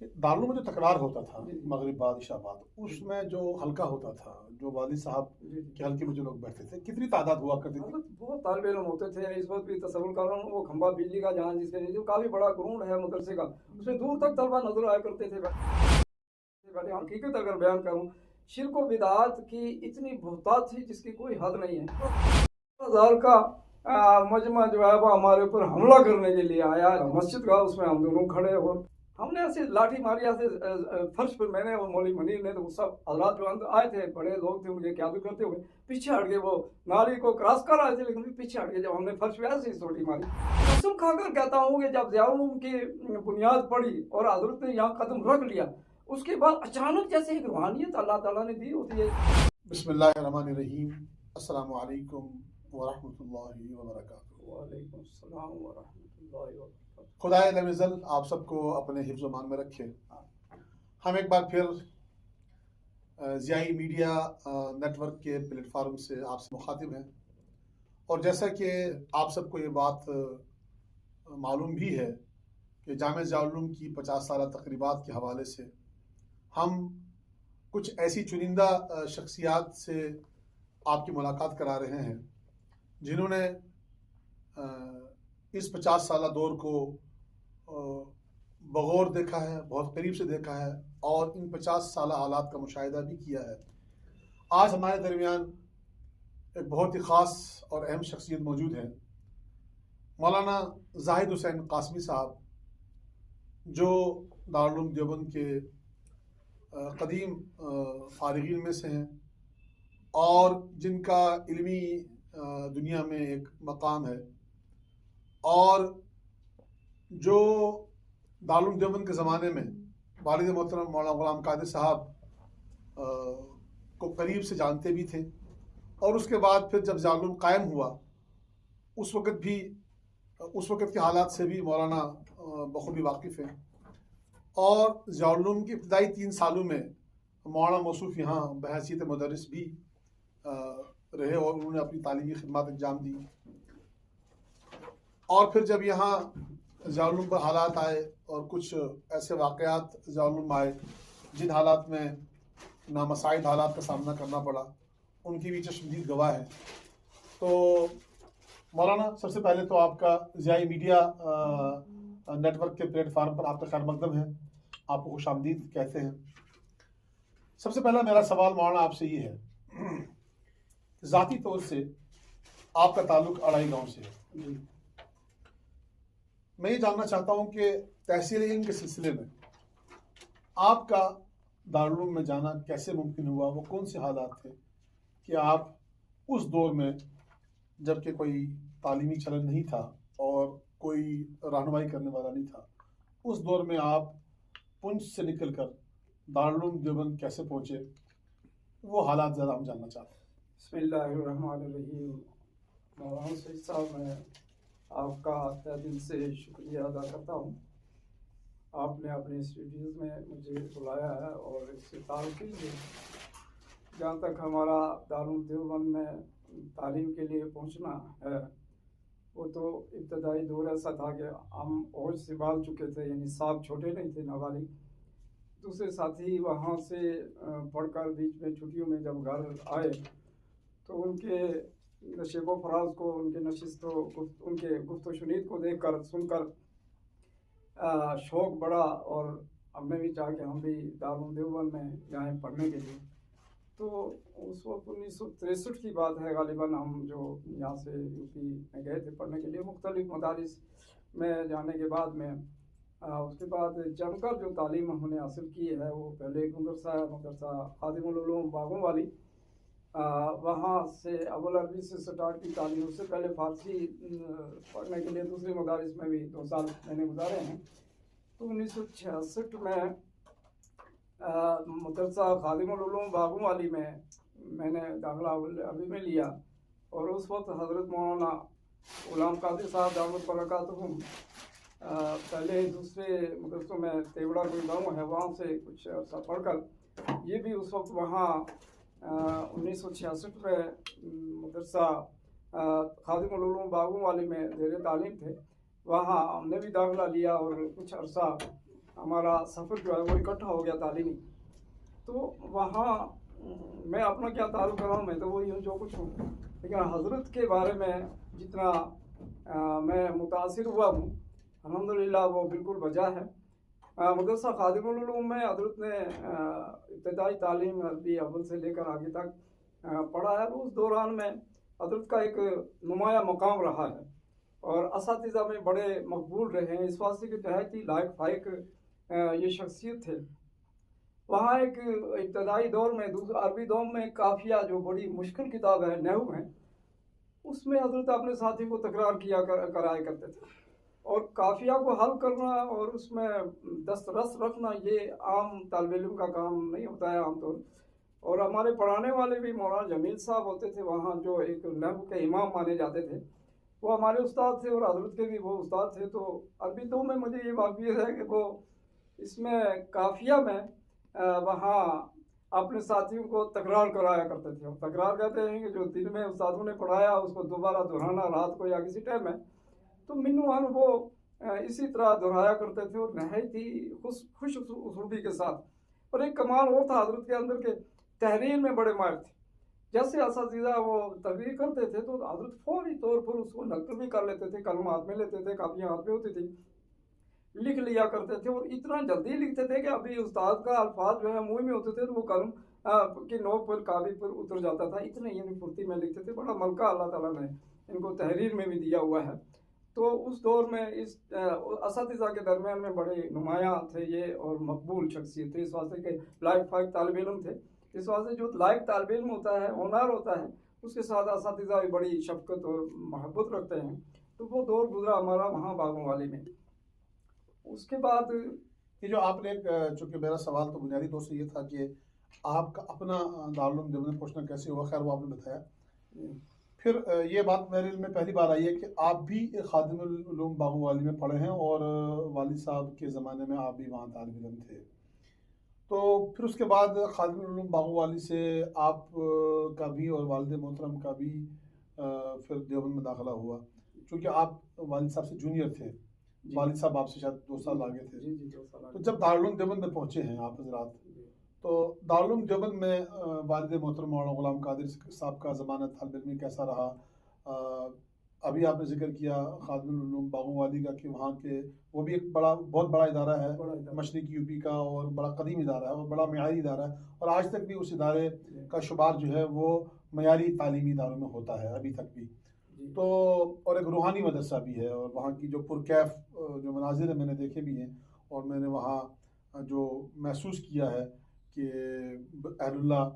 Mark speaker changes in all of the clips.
Speaker 1: कि दारुल में जो तकरार होता था मगरिब बाद इशा बाद, उसमें जो हल्का होता था, जो वाली साहब के हल्के में जो लोग बैठते थे, कितनी तादाद हुआ करती थी?
Speaker 2: बहुत तालिब इल्म होते थे। इस वक्त भी तस्वुर कर रहा हूँ, वो खंबा बिजली का जहाँ जिसके नीचे काफ़ी बड़ा ग्राउंड है मदरसे का, उसमें दूर तक तलबा नजर आया करते थे। हकीकत अगर बयान करूँ, शिर्क व बिदात की इतनी बहुतात थी जिसकी कोई हद नहीं है। हजार का मजमा जो है वो हमारे ऊपर हमला करने के लिए आया मस्जिद का, उसमें हम दोनों खड़े और हमने ऐसे लाठी मारी ऐसे फर्श पर, मैंने और मौली मनीर ने, तो वो सब हजरात जो अंदर आए थे, बड़े लोग थे, मुझे क्या करते हुए पीछे हट गए। वो नाली को क्रॉस कर रहे थे लेकिन पीछे हट गए जब हमने फर्श पे ऐसे ही सोटी मारी। कसम खाकर कहता हूँ कि जब ज़ियाउल की बुनियाद पड़ी और हजरत ने यहाँ कदम रख लिया, उसके बाद अचानक जैसे एक रूहानियत अल्लाह ताला ने दी होती है।
Speaker 1: बिस्मिल्लाहिर्रहमानिर्रहीम। अस्सलामु अलैकुम वरहमतुल्लाहि वबरकातुहू।
Speaker 2: वालेकुम अस्सलाम वरहमतुल्लाहि वबरकातुहू।
Speaker 1: खुदाए नज़ल आप सबको अपने हिफ्ज़ मान में रखे। हम एक बार फिर ज़ियाई मीडिया नेटवर्क के प्लेटफार्म से आपसे मुखातिब हैं, और जैसा कि आप सबको ये बात मालूम भी है कि जामे ज़ियाउल की 50 साला तकरीबात के हवाले से हम कुछ ऐसी चुनिंदा शख्सियात से आपकी मुलाकात करा रहे हैं जिन्होंने इस 50 साला दौर को बगौर देखा है, बहुत करीब से देखा है, और इन 50 साला हालात का मुशाहिदा भी किया है। आज हमारे दरमियान एक बहुत ही ख़ास और अहम शख्सियत मौजूद है, मौलाना जाहिद हुसैन कासमी साहब, जो दारुल उलूम देवबंद के कदीम फारिगीन में से हैं और जिनका इल्मी दुनिया में एक मकाम है, और जो दारुल उलूम देवबंद के ज़माने में वालिद मोहतरम मौलाना ग़ुलाम कादिर साहब को करीब से जानते भी थे, और उसके बाद फिर जब ज़ियाउल उलूम कायम हुआ उस वक़्त के हालात से भी मौलाना बखूबी वाकिफ़ हैं। और ज़ियाउल उलूम के इब्तदाई 3 सालों में मौलाना मौसूफ़ यहाँ बहैसियत मुदर्रिस भी रहे और उन्होंने अपनी तालीमी खिदमत अंजाम दी। और फिर जब यहाँ ज़ियाउल उलूम पर हालात आए और कुछ ऐसे वाक़यात ज़ियाउल उलूम आए जिन हालात में नामसाइद हालात का सामना करना पड़ा, उनकी भी चश्मदीद गवाह है। तो मौलाना, सबसे पहले तो आपका ज़ियाई मीडिया नेटवर्क के प्लेटफार्म पर आपका खैर मकदम है, आपको खुशामदीद कहते हैं। सबसे पहला मेरा सवाल मौलाना आपसे ये है, ज़ाती तौर से आपका ताल्लुक़ अड़ाई गाँव से है। मैं ये जानना चाहता हूँ कि तहसील इल्म के सिलसिले में आपका दारुल उलूम में जाना कैसे मुमकिन हुआ? वो कौन से हालात थे कि आप उस दौर में, जबकि कोई तालीमी चलन नहीं था और कोई रहनुमाई करने वाला नहीं था, उस दौर में आप पुंछ से निकल कर दारुल उलूम देवबंद कैसे पहुँचे? वो हालात ज़्यादा हम जानना चाहते हैं।
Speaker 2: बिस्मिल्लाहिर्रहमानिर्रहीम। मौलाना सईद साहब, मैं आपका तहे दिल से शुक्रिया अदा करता हूँ। आपने अपने स्टूडियोज़ में मुझे बुलाया है और इससे ताल्लुक़ के लिए, जहाँ तक हमारा दारुल देवबंद में तालीम के लिए पहुँचना है, वो तो इब्तदाई दौर ऐसा था कि हम होश से बाल चुके थे, यानी साहब छोटे नहीं थे, नाबालिग। दूसरे साथी वहाँ से पढ़कर बीच में छुट्टियों में जब घर आए तो उनके नशेबो फराज को, उनके नशिस्तों, उनके गुफ्त शुनीद को देख कर सुनकर शौक़ बढ़ा और हमने भी चाहा कि हम भी दारुल देवबंद में जाएँ पढ़ने के लिए। तो उस वक्त 1963 की बात है गालिबन, हम जो यहाँ से यूपी में गए थे पढ़ने के लिए मुख्तलिफ मदारिस में जाने के बाद में उसके बाद जमकर जो तालीम हमने हासिल की है, वो पहले एक मदरसा खादिमुल उलूम बागों वाली, वहाँ से अव्वल अरबी से स्टार्ट की तालीम। उससे पहले फ़ारसी पढ़ने के लिए दूसरे मदारिस में भी 2 साल मैंने गुजारे हैं। तो 1966 में मदरसा खादिमुल उलूम बागों वाली में मैंने दाखिला अरबी में लिया, और उस वक्त हज़रत मौलाना ग़ुलाम कादिर साहब दामत बरकातुहुम पहले दूसरे मदरसों में, तेवड़ा कोई गाँव है, वहाँ से कुछ अर्सा पढ़कर ये भी उस वक्त वहाँ 1966 में मदरसा खादिमुल उलूम बागों वाली में ज़ेर तालीम थे, वहाँ हमने भी दाखिला लिया और कुछ अर्सा हमारा सफ़र जो है वो इकट्ठा हो गया तालीमी। तो वहाँ मैं अपना क्या ताल्लुक़ कर रहा हूँ, मैं तो वही हूँ जो कुछ हूँ, लेकिन हज़रत के बारे में जितना मैं मुतासिर हुआ हूँ, अल्हम्दुलिल्लाह वो बिल्कुल वजह है। मदरसा खादिमुल उलूम में हज़रत ने इब्तिदाई तालीम अरबी अव्वल से लेकर आगे तक पढ़ा है। उस दौरान में हज़रत का एक नुमाया मकाम रहा है और असातिज़ा में बड़े मकबूल रहे हैं। इस वास्ते कि बहुत ही लायक फायक ये शख्सियत थे। वहाँ एक इब्तदाई दौर में अरबी दौर में काफ़िया जो बड़ी मुश्किल किताब है नहू है, उसमें हज़रत अपने साथी को तकरार कराया करते थे और काफ़िया को हल करना और उसमें दस्तरस रखना ये आम तालिब इल्म का काम नहीं होता है आमतौर। और हमारे पढ़ाने वाले भी मौलाना जमील साहब होते थे वहाँ, जो एक नहू के इमाम माने जाते थे, वो हमारे उस्ताद थे और हज़रत के भी वो उस्ताद थे। तो अरबी दौर में मुझे ये वाक़ियत है कि वो इसमें काफ़िया में वहाँ अपने साथियों को तकरार कराया करते थे। और तकरार कहते हैं कि जो दिन में उस्तादों ने पढ़ाया उसको दोबारा दोहराना रात को या किसी टाइम में। तो मिन्नुआन वो इसी तरह दोहराया करते थे और नहायत ही खुश उसलूबी के साथ। और एक कमाल और था हज़रत के अंदर के तहरीर में बड़े माहिर थे। जैसे असातिज़ा वो तकरीर करते थे तो हज़रत फौरी तौर पर उसको नकल भी कर लेते थे, कलम हाथ में लेते थे, कापियाँ हाथ में होती थी, लिख लिया करते थे और इतना जल्दी लिखते थे कि अभी उस्ताद का अल्फाज जो है मुँह में होते थे तो वो कलम की नोक पर कागज पर उतर जाता था। इतने यानी फुर्ती में लिखते थे। बड़ा मलका अल्लाह ताला ने इनको तहरीर में भी दिया हुआ है। तो उस दौर में इस असातिज़ा के दरमियान में बड़े नुमायाँ थे ये और मकबूल शख्सियत थे। इस वास्ते के लायक फायक तालिब इल्म थे। इस वास्ते जो लायक तालिब इल्म होता है, होनहार होता है, उसके साथ असातिज़ा भी बड़ी शफ़क़त और मोहब्बत रखते हैं। तो वो दौर गुजरा हमारा वहाँ बागों वाली में। उसके बाद
Speaker 1: ये जो आपने चूँकि मेरा सवाल तो बुनियादी तौर से ये था कि आपका अपना दारुल उलूम देवबंद में पहुँचना कैसे हुआ, खैर वो आपने बताया। फिर ये बात मेरे में पहली बार आई है कि आप भी खादिमुल उलूम बागों वाली में पढ़े हैं और वालिद साहब के ज़माने में आप भी वहाँ तालिब इल्म थे। तो फिर उसके बाद खादिमुल उलूम बागों वाली से आप का भी और वालिद मोहतरम का भी फिर देवबंद में दाखिला हुआ। चूँकि आप वालिद साहब से जूनियर थे, वालिद साहब आपसे शायद 2 साल आगे थे।
Speaker 2: जी 2 साल
Speaker 1: तो जब दारुल उलूम देवबंद में पहुँचे हैं आप हज़रात, तो दारुल उलूम देवबंद में वालिद मोहतरम मौलाना गुलाम कादिर साहब का ज़माना तालिब इल्मी कैसा रहा? अभी आपने जिक्र किया खादिमुल उलूम बागों वाली का कि वहाँ के वो भी एक बहुत बड़ा इदारा है मशरिक़ी यूपी का और बड़ा कदीम इदारा है और बड़ा मयारी इदारा है और आज तक भी उस इदारे का शुमार जो है वो मयारी तालीमी इदारों में होता है अभी तक भी। तो और एक रूहानी मदरसा भी है और वहाँ की जो पुरकैफ जो मनाजिर है मैंने देखे भी हैं और मैंने वहाँ जो महसूस किया है कि अहलुल्लाह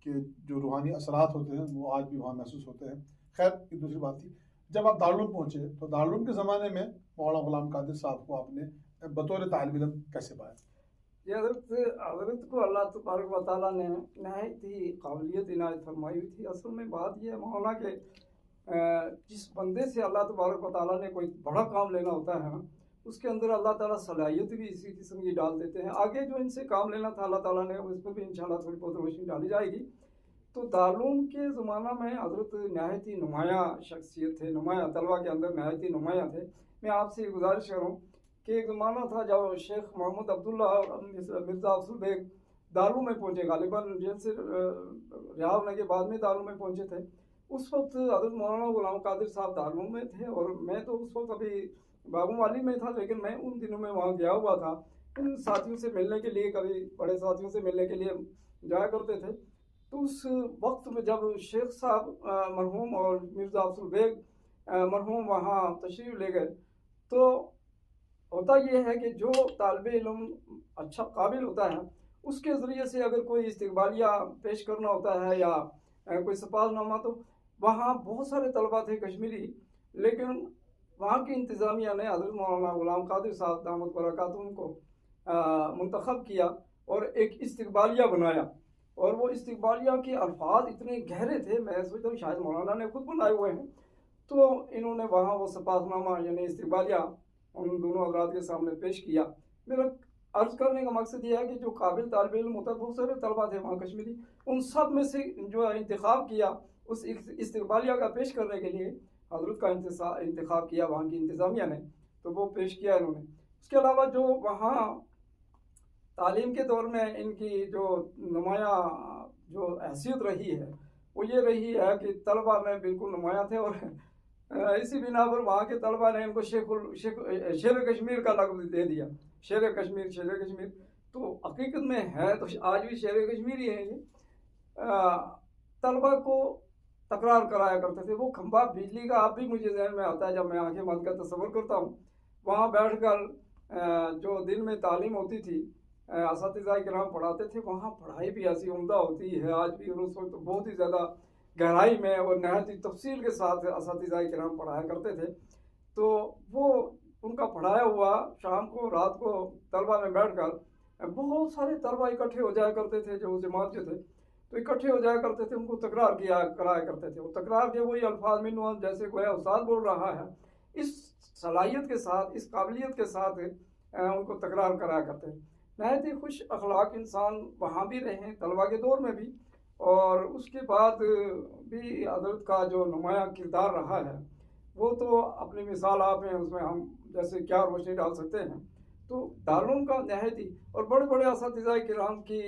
Speaker 1: के जो रूहानी असरात होते हैं वो आज भी वहाँ महसूस होते हैं। खैर ये दूसरी बात थी। जब आप दारुल उलूम पहुँचे तो दारुल उलूम के ज़माने में मौलाना गुलाम कादिर साहब को आपने बतौर तालिब इल्म कैसे पाया?
Speaker 2: ये हज़रत को अल्लाह तबारक व तआला ने नहायत ही काबिलियत इनायत फरमाई हुई थी। असल में बात यह है मौलाना के जिस बंदे से अल्लाह तबारक व तआला ने कोई बड़ा काम लेना होता है ना, उसके अंदर अल्लाह ताला सलाहियत भी इसी किस्म की डाल देते हैं। आगे जो इनसे काम लेना था अल्लाह ताला ने उस पर भी इंशाल्लाह थोड़ी बहुत रोशनी डाली जाएगी। तो दारुल उलूम के ज़माना में हज़रत नहायत ही नुमाया शख्सियत थे, नुमाया तलबा के अंदर नहायत ही नुमाया थे। मैं आपसे गुजारिश करूँ कि एक ज़माना था जब शेख मोहम्मद अब्दुल्ला और मिर्ज़ा अफजल बेग दारुल उलूम में पहुँचे, गालिबन जेल से रिहा होने के बाद में दारुल उलूम में पहुँचे थे। उस वक्त हज़रत मौलाना गुलाम कादिर साहब दारुल उलूम में थे और मैं तो उस वक्त अभी बागों वाली में था, लेकिन मैं उन दिनों में वहाँ गया हुआ था इन साथियों से मिलने के लिए, कभी बड़े साथियों से मिलने के लिए जाया करते थे। तो उस वक्त में जब शेख साहब मरहूम और मिर्ज़ा अफजल बेग मरहूम वहाँ तशरीफ़ ले गए, तो होता ये है कि जो तालिब इल्म अच्छा काबिल होता है उसके ज़रिए से अगर कोई इस्तकबालिया पेश करना होता है या कोई सफारतनामा, तो वहाँ बहुत सारे तलबा थे कश्मीरी, लेकिन वहाँ की इंतज़ामिया ने हज़रत मौलाना गुलाम कादिर साहब दामत बरकातुहू को मुंतखब किया और एक इस्तकबालिया बनाया। और वो इस्तकबालिया के अल्फाज इतने गहरे थे, मैं सोचता हूँ शायद मौलाना ने खुद बनाए हुए हैं। तो इन्होंने वहाँ वो सफारतनामा यानी इस्तकबालिया उन दोनों हज़रात के सामने पेश किया। मेरा अर्ज़ करने का मकसद ये है कि जो काबिल तालिब इल्म होता है, बहुत सारे तलबा थे वहाँ कश्मीरी, उन सब में से जो है इंतखाब किया उस इस्तकबालिया का पेश करने के लिए हज़रत का इंतखाब किया वहाँ की इंतज़ामिया ने, तो वो पेश किया इन्होंने। उसके अलावा जो वहाँ तालीम के दौर में इनकी जो नुमाया जो हैसियत रही है वो ये रही है कि तलबा में बिल्कुल नुमाया थे, और इसी बिना पर वहाँ के तलबा ने इनको शेर कश्मीर का लक़्ब दे दिया। शेर कश्मीर तो हकीकत में है तो आज भी शेर कश्मीर ही है ये। तलबा को तकरार कराया करते थे। वो खंभा बिजली का अब भी मुझे जहन में आता है, जब मैं आंखें बंद कर तस्वर करता हूँ वहाँ बैठकर जो दिन में तालीम होती थी, असातिज़ा किराम पढ़ाते थे, वहाँ पढ़ाई भी ऐसी उम्दा होती है आज भी, और उस वक्त बहुत ही ज़्यादा गहराई में और नहायत ही तफसील के साथ असातिज़ा किराम पढ़ाया करते थे। तो वो उनका पढ़ाया हुआ शाम को रात को तलबा में बैठकर बहुत सारे तलबा इकट्ठे हो जाया करते थे जो जमात के थे, तो इकट्ठे हो जाया करते थे, उनको तकरार कराया करते थे। वो तकरार के वही अल्फाज में जैसे कोई उस्ताद बोल रहा है, इस सलाहियत के साथ, इस काबिलियत के साथ उनको तकरार कराया करते हैं। नहायत ही खुश अखलाक इंसान वहाँ भी रहे तलबा के दौर में भी, और उसके बाद भी हज़रत का जो नुमाया किरदार रहा है वो तो अपनी मिसाल आप हैं, उसमें हम जैसे क्या रोशनी डाल सकते हैं। तो दारुल का नहायत ही और बड़े बड़े असातिज़ा किराम की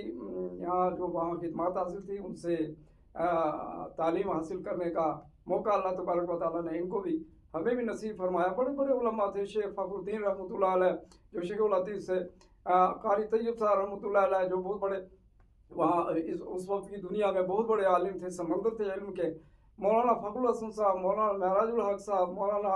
Speaker 2: यहाँ जो वहाँ खिदमत हासिल थी, उनसे तालीम हासिल करने का मौका अल्लाह तबारक व तआला ने इनको भी हमें भी नसीब फरमाया। बड़े बड़े उलमा थे, शेख फ़खरुद्दीन रहमतुल्लाह अलैह जो शेखुल हदीस से, कारी तैयब साहब रहमतुल्लाह अलैह जो बहुत बड़े वहाँ उस वक्त की दुनिया में बहुत बड़े आलिम थे, समंदर थे इल्म के, मौलाना फ़खरुल हसन साहब, मौलाना महराजुल हक साहब, मौलाना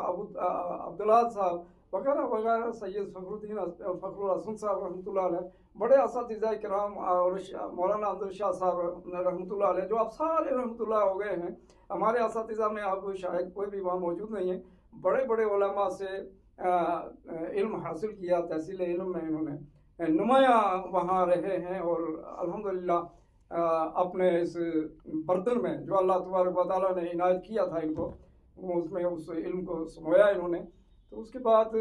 Speaker 2: अब्दुल्ला साहब वगैरह वगैरह, सैयद फ़खरुल हसन साहब रहमतुल्लाह अलैह, बड़े असातिज़ा किराम, और मौलाना अब्दुल शाह साहब रहमतुल्लाह अलैह, जो अब सारे रहमतुल्लाह हो गए हैं। हमारे असातिज़ा में अब शायद कोई भी वहाँ मौजूद नहीं है। बड़े बड़े उलमा से इल्म हासिल किया, तहसील इल्म में इन्होंने नुमाया वहाँ रहे हैं, और अल्हम्दुलिल्लाह अपने इस बर्तन में जो अल्लाह तबारक व तआला ने इनायत किया था इनको, उसमें उस इल्म को समोया इन्होंने। तो उसके बाद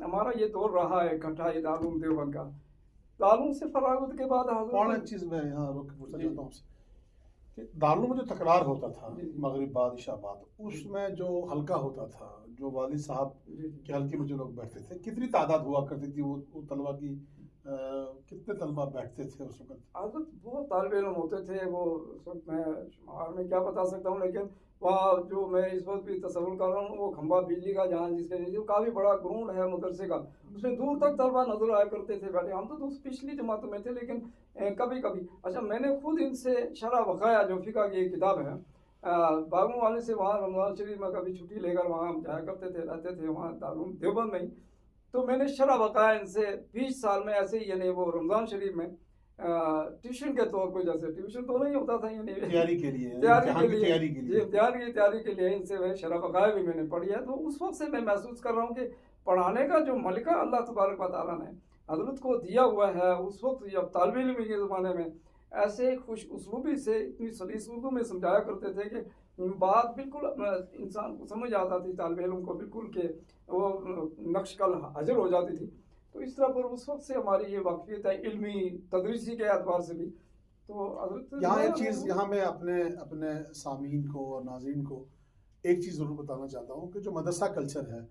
Speaker 2: हमारा ये दौर रहा है इकट्ठा ये दारुल देवबंद का। दारुल से फरागत के बाद
Speaker 1: और एक चीज़ मैं यहाँ रोक के पूछना चाहता हूँ कि दारुल में जो तकरार होता था मगरिब बाद इशा बाद, उसमें जो हल्का होता था, जो वालिद साहब के हल्के में जो लोग बैठते थे, कितनी तादाद हुआ करती थी वो तलबा की? कितने तलबा बैठते थे उस वक्त?
Speaker 2: आदत बहुत तालिब इल्म होते थे वो उस वक्त, मैं शुमार में क्या बता सकता हूँ, लेकिन वहाँ जो मैं इस वक्त भी तस्वुर कर रहा हूँ वो खंबा बिजली का जहाँ जिसके नीचे काफ़ी बड़ा ग्राउंड है मदरसे का, उसमें दूर तक तलबा नजर आया करते थे बैठे। हम तो पिछली जमातों में थे, लेकिन कभी कभी अच्छा मैंने खुद इनसे शरह वक़ाया जो फ़िक़ह की एक किताब है, बागों वाले से वहाँ रमज़ान शरीफ में कभी छुट्टी लेकर वहाँ जाया करते थे, रहते थे वहाँ दारुल देवबंद में ही। तो मैंने शरह बकाया इनसे 20 साल में ऐसे ही, यानी वो रमज़ान शरीफ में ट्यूशन के तौर पर, जैसे ट्यूशन तो नहीं होता था, यानी
Speaker 1: तैयारी के लिए
Speaker 2: तैयारी के लिए इनसे वह शरह बकाया भी मैंने पढ़ी है। तो उस वक्त से मैं महसूस कर रहा हूँ कि पढ़ाने का जो मलिका अल्लाह तबारक व तआला ने हज़रत को दिया हुआ है, उस वक्त जब तालिब इल्म के ज़माने में ऐसे खुश उसलूबी से इतनी सलीस उर्दू में समझाया करते थे कि बात बिल्कुल इंसान को समझ आता थी, तालिब इल्म को बिल्कुल के वो नक्श कल हाजिर हो जाती थी। तो इस तरह पर उस वक्त से हमारी ये वाक़फ़ियत है इल्मी तदरीसी के एतबार से भी। तो
Speaker 1: यहाँ एक चीज़, यहाँ मैं अपने सामीन को और नाज़रीन को एक चीज़ ज़रूर बताना चाहता हूँ कि जो मदरसा कल्चर है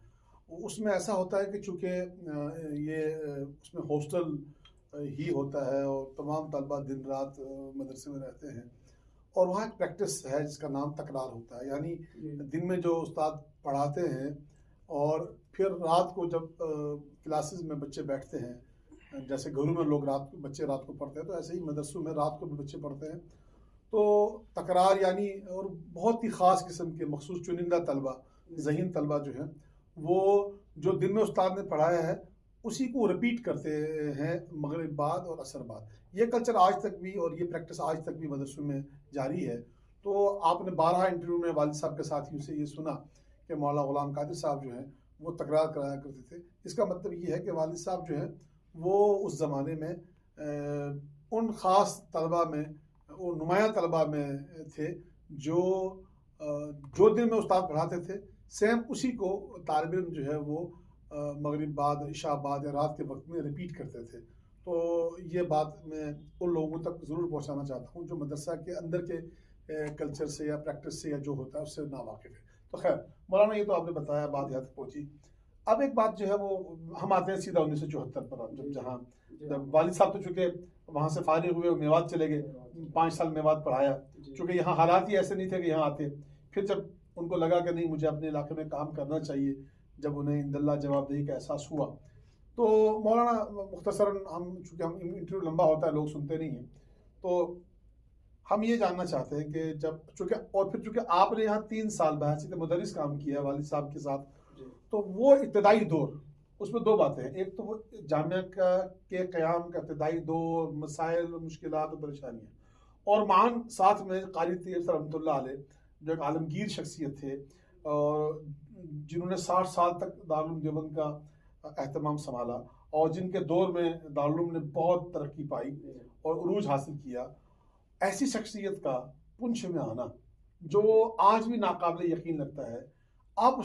Speaker 1: उसमें ऐसा होता है कि चूँकि ये उसमें हॉस्टल ही होता है और तमाम तलबा दिन रात मदरसे में रहते हैं, और वहाँ एक प्रैक्टिस है जिसका नाम तकरार होता है। यानी दिन में जो उस्ताद पढ़ाते हैं और फिर रात को जब क्लासेस में बच्चे बैठते हैं, जैसे घरों में लोग बच्चे रात को पढ़ते हैं, तो ऐसे ही मदरसों में रात को भी बच्चे पढ़ते हैं। तो तकरार यानी, और बहुत ही ख़ास किस्म के मखसूस चुनिंदा तलबा, ज़हीन तलबा जो हैं, वो जो दिन में उस्ताद ने पढ़ाया है उसी को रिपीट करते हैं मगरिब बाद और असर बाद। ये कल्चर आज तक भी, और ये प्रैक्टिस आज तक भी मदरसों में जारी है। तो आपने 12 इंटरव्यू में वालिद साहब के साथियों से ये सुना कि मौला ग़ुलाम कादिर साहब जो हैं वो तकरार कराया करते थे। इसका मतलब ये है कि वालिद साहब जो हैं वो उस ज़माने में उन ख़ास तलबा में, वो नुमाया तलबा में थे जो दिन में उस्ताद पढ़ाते थे, सेम उसी को तालिब इल्म जो है वो मगरिब बाद इशा बाद या रात के वक्त में रिपीट करते थे। तो ये बात मैं उन लोगों तक ज़रूर पहुंचाना चाहता हूं जो मदरसा के अंदर के कल्चर से या प्रैक्टिस से या जो होता है उससे नावाकिफ़ है। तो खैर मौलाना, ये तो आपने बताया, बात यहाँ तक पहुँची। अब एक बात जो है वो हम आते हैं सीधा 1974 पर, अब
Speaker 2: जी।
Speaker 1: जहाँ
Speaker 2: जी
Speaker 1: जब वालिद साहब तो चूंकि वहाँ से फारिग हुए, मेवात चले गए, 5 साल मेवात पढ़ाया,
Speaker 2: जी।
Speaker 1: चूंकि यहाँ हालात ही ऐसे नहीं थे कि यहाँ आते। फिर जब उनको लगा कि नहीं मुझे अपने इलाके में काम करना चाहिए, जब उन्हें इंदल्ला जवाबदेही का एहसास हुआ, तो मौलाना मुख्तसरन, हम चूँकि हम इंटरव्यू लंबा होता है, लोग सुनते नहीं हैं, तो हम ये जानना चाहते हैं कि जब चूँकि और फिर चूँकि आपने यहाँ 3 साल बहसीत मुदर्रिस काम किया वालिद साहब के साथ,
Speaker 2: जी।
Speaker 1: तो वो इब्तदाई दौर, उसमें 2 बातें हैं। एक तो वो जामिया के क़याम का इब्तदाई दौर, मसाइल, मुश्किलात और परेशानियाँ, और मां साथ में क़ारी तैयब साहब रहमतुल्लाह अलैह, जो एक आलमगीर शख्सियत थे और जिन्होंने 60 साल तक दारुल उलूम देवबंद का एहतमाम संभाला, और जिनके दौर में दारुल उलूम ने बहुत तरक्की पाई और उरूज हासिल किया। ऐसी शख्सियत का पुंछ में आना जो आज भी नाकाबिल यकीन लगता है। आप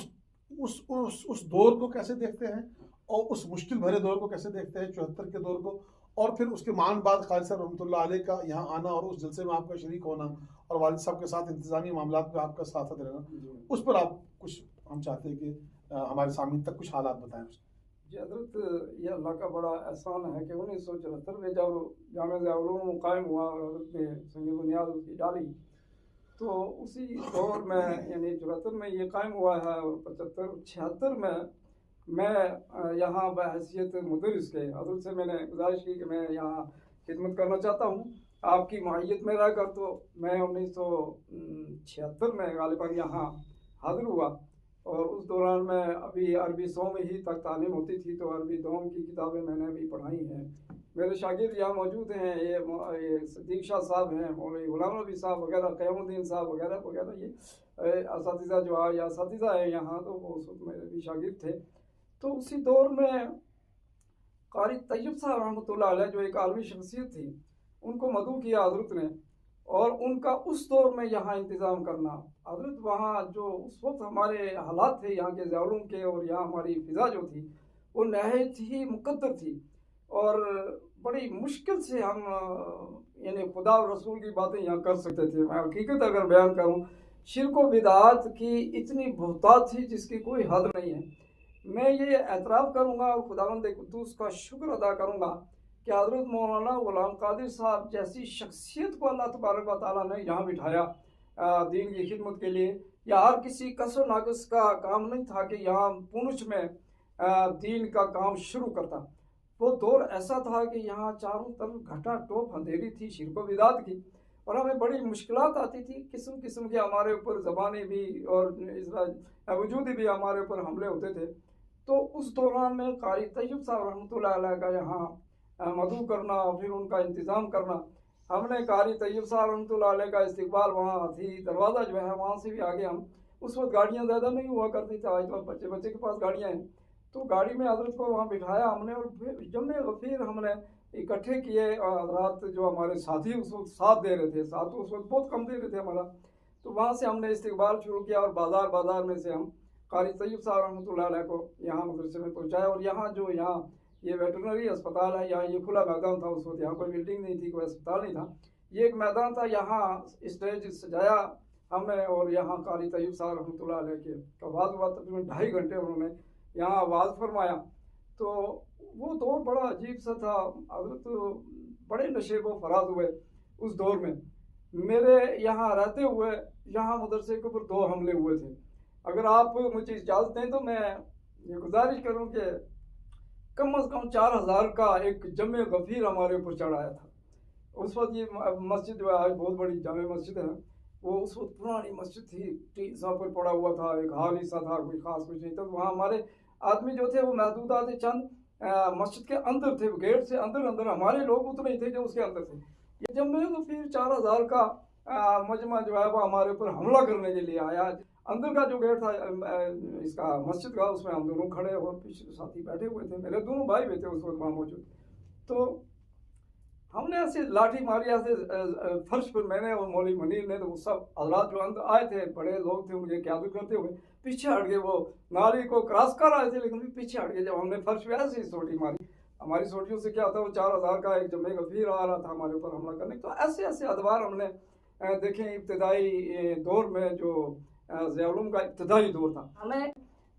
Speaker 1: उस दौर को कैसे देखते हैं, और उस मुश्किल भरे दौर को कैसे देखते हैं, 74 के दौर को, और फिर उसके मान बाद क़ारी साहब रहमतुल्लाह अलैह का यहाँ आना और उस जलसे में आपका शरीक होना और वालिद साहब के साथ इंतज़ामी मामलात में आपका साथ रहना, उस पर आप कुछ, हम चाहते हैं कि हमारे सामने तक कुछ हालात बताएं।
Speaker 2: जी हज़रत, ये अल्लाह का बड़ा एहसान है कि 1974 में जब जामिया उलूम कायम हुआ और हज़रत ने संग बुनियाद उसकी डाली, तो उसी दौर में यानी 74 में ये कायम हुआ है, और 75-76 में मैं यहाँ बहैसियत मुदर्रिस के हज़रत से मैंने गुजारिश की कि मैं यहाँ खिदमत करना चाहता हूँ आपकी माहियत में रहकर। तो मैं 1976 में गालिबन यहाँ हाज़िर हुआ, और उस दौरान मैं अभी अरबी सौम ही तक तालीम होती थी, तो अरबी दोम की किताबें मैंने अभी पढ़ाई हैं। मेरे शागिर्द यहाँ मौजूद हैं, ये सदीक शाह साहब हैं, मौलवी गुलाम नबी साहब वगैरह, क़यामुद्दीन साहब वगैरह वगैरह, ये असातिज़ा जो है या असातिज़ा है यहाँ, तो वो उस वक्त मेरे भी शागिर्द थे। तो उसी दौर में क़ारी तैयब साहब रहमतुल्लाह अलैह, जो एक आलमी शख्सियत थी, उनको मदऊ किया हज़रत ने, और उनका उस दौर में यहाँ इंतज़ाम करना। हज़रत वहाँ जो उस वक्त हमारे हालात थे यहाँ के ज़ियाउलूम के, और यहाँ हमारी फ़िज़ा जो थी वो नहायत ही मुक़द्दर थी, और बड़ी मुश्किल से हम यानी खुदा और रसूल की बातें यहाँ कर सकते थे। मैं हकीकत अगर बयान करूँ, शिर्क व बिदअत की इतनी बहुतात थी जिसकी कोई हद नहीं है। मैं ये एतराफ़ करूँगा और खुदावंद कुद्दूस का शुक्र अदा करूँगा कि हज़रत मौलाना ग़ुलाम क़ादिर साहब जैसी शख्सियत को अल्लाह तबारक व तआला ने यहाँ बिठाया दीन की खिदमत के लिए। या हर किसी कसर नाकस का काम नहीं था कि यहाँ पुंछ में दीन का काम शुरू करता। वो दौर ऐसा था कि यहाँ चारों तरफ घटा टोप अंधेरी थी शिर्क व बिदअत की, और हमें बड़ी मुश्किलात आती थी, किस्म किस्म के हमारे ऊपर ज़बानी भी और वजूदी भी हमारे ऊपर हमले होते थे। तो उस दौरान में क़ारी तैयब साहब रहमतुल्लाह अलैह का यहाँ मदऊ करना और फिर उनका इंतज़ाम करना, हमने क़ारी तैयब साहब रहमतुल्लाह अलैह का इस्तकबाल वहाँ थी दरवाज़ा जो है वहाँ से भी आगे हम, उस वक्त गाड़ियाँ ज़्यादा नहीं हुआ करती थी, आज तो बच्चे बच्चे के पास गाड़ियाँ हैं, तो गाड़ी में हज़रत को वहाँ बिठाया हमने, और फिर जमे गफ़ीर हमने इकट्ठे किए हज़रात जो हमारे साथी उस वक्त साथ दे रहे थे, साथ तो उस वक्त बहुत कम दे रहे थे हमारा, तो वहाँ से हमने इस्तकबाल शुरू किया, और बाज़ार बाज़ार में से हम क़ारी तैयब साहब रहमतुल्लाह अलैह को यहाँ मदरसे में पहुँचाया। और यहाँ जो यहाँ ये वेटरनरी अस्पताल है, यहाँ ये खुला मैदान था उस वक्त, यहाँ कोई बिल्डिंग नहीं थी, कोई अस्पताल नहीं था, ये एक मैदान था, यहाँ स्टेज सजाया हमने, और यहाँ क़ारी तैयब साहब रहमतुल्लाह अलैह के आवाज़ हुआ, तकरीबन 2.5 घंटे उन्होंने यहाँ आवाज़ फरमाया। तो वो दौर बड़ा अजीब सा था, हज़रत बड़े नशेब व फराज हुए उस दौर में। मेरे यहाँ रहते हुए यहाँ मदरसे के ऊपर 2 हमले हुए थे। अगर आप मुझे इजाज़त दें तो मैं ये गुजारिश करूँ कि कम से कम 4000 का एक जमे गफ़ीर हमारे ऊपर चढ़ाया था। उस वक्त ये मस्जिद जो है आज बहुत बड़ी जामे मस्जिद है, वो उस वक्त पुरानी मस्जिद थी, टीन सा पर पड़ा हुआ था, एक हाल ही सा था, कोई ख़ास कुछ नहीं था। वहाँ हमारे आदमी जो थे वो महदूदा थे, चंद मस्जिद के अंदर थे, गेट से अंदर अंदर, हमारे लोग उतने ही थे जो उसके अंदर थे। ये जमे गफ़ीर 4000 का मजमा जो है वो हमारे ऊपर हमला करने के लिए आया। अंदर का जो गेट था इसका मस्जिद का, उसमें हम दोनों खड़े और पीछे साथी बैठे हुए थे, मेरे दोनों भाई भी थे उस वक्त वहाँ मौजूद। तो हमने ऐसे लाठी मारी ऐसे फर्श पर, मैंने और मौलवी मनीर ने, तो वो सब हज़रात जो अंदर आए थे बड़े लोग थे, उनके क़यादत करते हुए पीछे हट गए, वो नाली को क्रॉस कर आए थे लेकिन भी पीछे हट गए। जब हमने फर्श पे ऐसे ही सोटी मारी, हमारी सोटियों से क्या होता है, वो 4000 का एक जमे गफ़ीर आ रहा था हमारे ऊपर हमला करने। तो ऐसे ऐसे अदवार हमने देखें इब्तदाई दौर में, जो ज़ियाउलूम का इब्तदाई दौर था। हमें